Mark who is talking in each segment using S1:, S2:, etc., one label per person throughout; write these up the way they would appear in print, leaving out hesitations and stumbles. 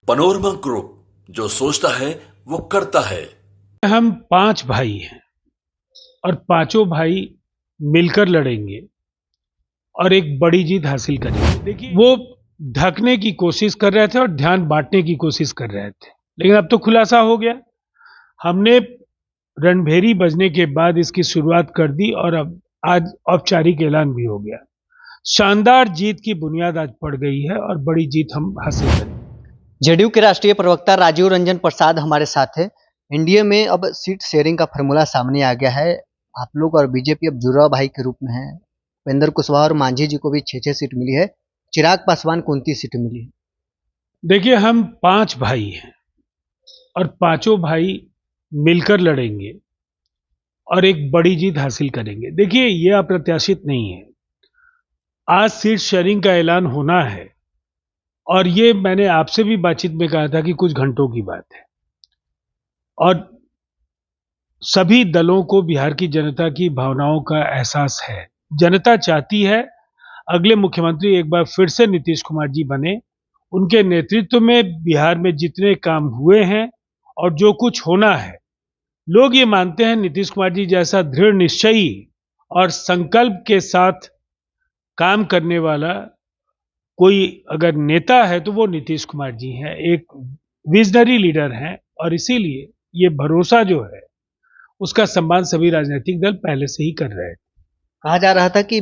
S1: Panorama group, जो सोचता है वो करता है।
S2: हम 5 भाई हैं और पांचों भाई मिलकर लड़ेंगे और एक बड़ी जीत हासिल करेंगे। देखिए, वो ढकने की कोशिश कर रहे थे और ध्यान बांटने की कोशिश कर रहे थे, लेकिन अब तो खुलासा हो गया। हमने रणभेरी बजने के बाद इसकी शुरुआत कर दी और अब आज औपचारिक ऐलान भी हो गया। शानदार जीत की बुनियाद आज पड़ गई है और बड़ी जीत हम हासिल करेंगे।
S3: जेडीयू के राष्ट्रीय प्रवक्ता राजीव रंजन प्रसाद हमारे साथ है। एनडीए में अब सीट शेयरिंग का फॉर्मूला सामने आ गया है। आप लोग और बीजेपी अब जुड़वा भाई के रूप में है। उपेंद्र कुशवाहा और मांझी जी को भी 6-6 सीट मिली है। चिराग पासवान को 29 सीटें मिली है।
S2: देखिए, हम 5 भाई हैं और पांचों भाई मिलकर लड़ेंगे और एक बड़ी जीत हासिल करेंगे। देखिए, यह अप्रत्याशित नहीं है। आज सीट शेयरिंग का ऐलान होना है और ये मैंने आपसे भी बातचीत में कहा था कि कुछ घंटों की बात है और सभी दलों को बिहार की जनता की भावनाओं का एहसास है। जनता चाहती है अगले मुख्यमंत्री एक बार फिर से नीतीश कुमार जी बने। उनके नेतृत्व में बिहार में जितने काम हुए हैं और जो कुछ होना है, लोग ये मानते हैं नीतीश कुमार जी जैसा दृढ़ निश्चयी और संकल्प के साथ काम करने वाला कोई अगर नेता है तो वो नीतीश कुमार जी हैं। एक विजनरी लीडर हैं और इसीलिए ये भरोसा जो है उसका सम्मान सभी राजनीतिक दल पहले से ही कर रहे हैं।
S3: कहा जा रहा था कि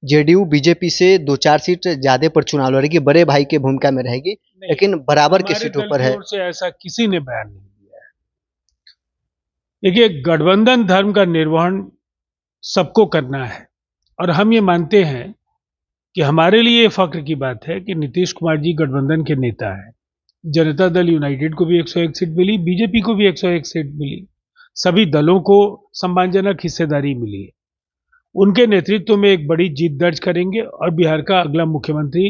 S3: जेडीयू बीजेपी से 2-4 सीट ज्यादा पर चुनाव लड़ेगी, बड़े भाई के भूमिका में रहेगी, लेकिन बराबर की सीटों पर है।
S2: से ऐसा किसी ने बयान नहीं दिया है। देखिए, गठबंधन धर्म का निर्वहन सबको करना है और हम ये मानते हैं कि हमारे लिए ये फख्र की बात है कि नीतीश कुमार जी गठबंधन के नेता हैं। जनता दल यूनाइटेड को भी 101 सीट मिली, बीजेपी को भी 101 सीट मिली, सभी दलों को सम्मानजनक हिस्सेदारी मिली है। उनके नेतृत्व में एक बड़ी जीत दर्ज करेंगे और बिहार का अगला मुख्यमंत्री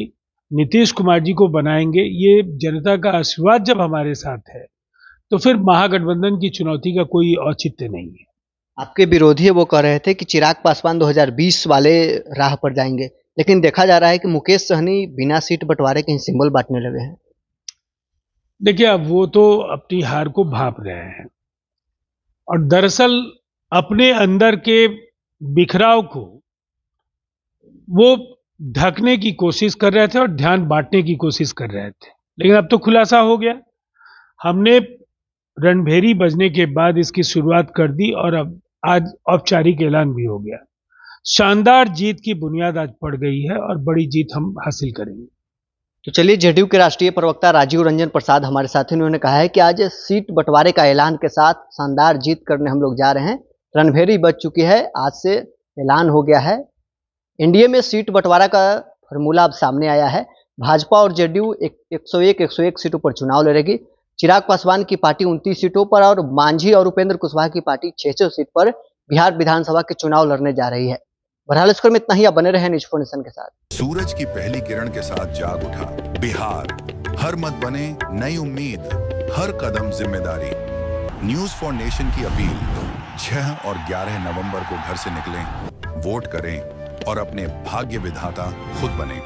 S2: नीतीश कुमार जी को बनाएंगे। ये जनता का आशीर्वाद जब हमारे साथ है तो फिर महागठबंधन की चुनौती का कोई औचित्य नहीं है।
S3: आपके विरोधी वो कह रहे थे कि चिराग पासवान 2020 वाले राह पर जाएंगे, लेकिन देखा जा रहा है कि मुकेश सहनी बिना सीट बंटवारे कहीं सिंबल बांटने लगे हैं।
S2: देखिए, अब वो तो अपनी हार को भांप रहे हैं और दरअसल अपने अंदर के बिखराव को वो ढकने की कोशिश कर रहे थे और ध्यान बांटने की कोशिश कर रहे थे, लेकिन अब तो खुलासा हो गया। हमने रणभेरी बजने के बाद इसकी शुरुआत कर दी और अब आज औपचारिक ऐलान भी हो गया। शानदार जीत की बुनियाद आज पड़ गई है और बड़ी जीत हम हासिल करेंगे।
S3: तो चलिए, जेडीयू के राष्ट्रीय प्रवक्ता राजीव रंजन प्रसाद हमारे साथ हैं। उन्होंने कहा है कि आज सीट बंटवारे का ऐलान के साथ शानदार जीत करने हम लोग जा रहे हैं। रणभेरी बज चुकी है, आज से ऐलान हो गया है। एनडीए में सीट बंटवारा का फॉर्मूला अब सामने आया है। भाजपा और जेडीयू 101 सीटों पर चुनाव लड़ेगी। चिराग पासवान की पार्टी 29 सीटों पर और मांझी और उपेंद्र कुशवाहा की पार्टी 600 सीट पर बिहार विधानसभा के चुनाव लड़ने जा रही है। बहरहाल इसमें इतना ही। आप बने रहे न्यूज़ फॉर नेशन के साथ।
S4: सूरज की पहली किरण के साथ जाग उठा बिहार, हर मत बने नई उम्मीद, हर कदम जिम्मेदारी। न्यूज़ फॉर नेशन की अपील, 6 और 11 नवंबर को घर से निकलें, वोट करें और अपने भाग्य विधाता खुद बने।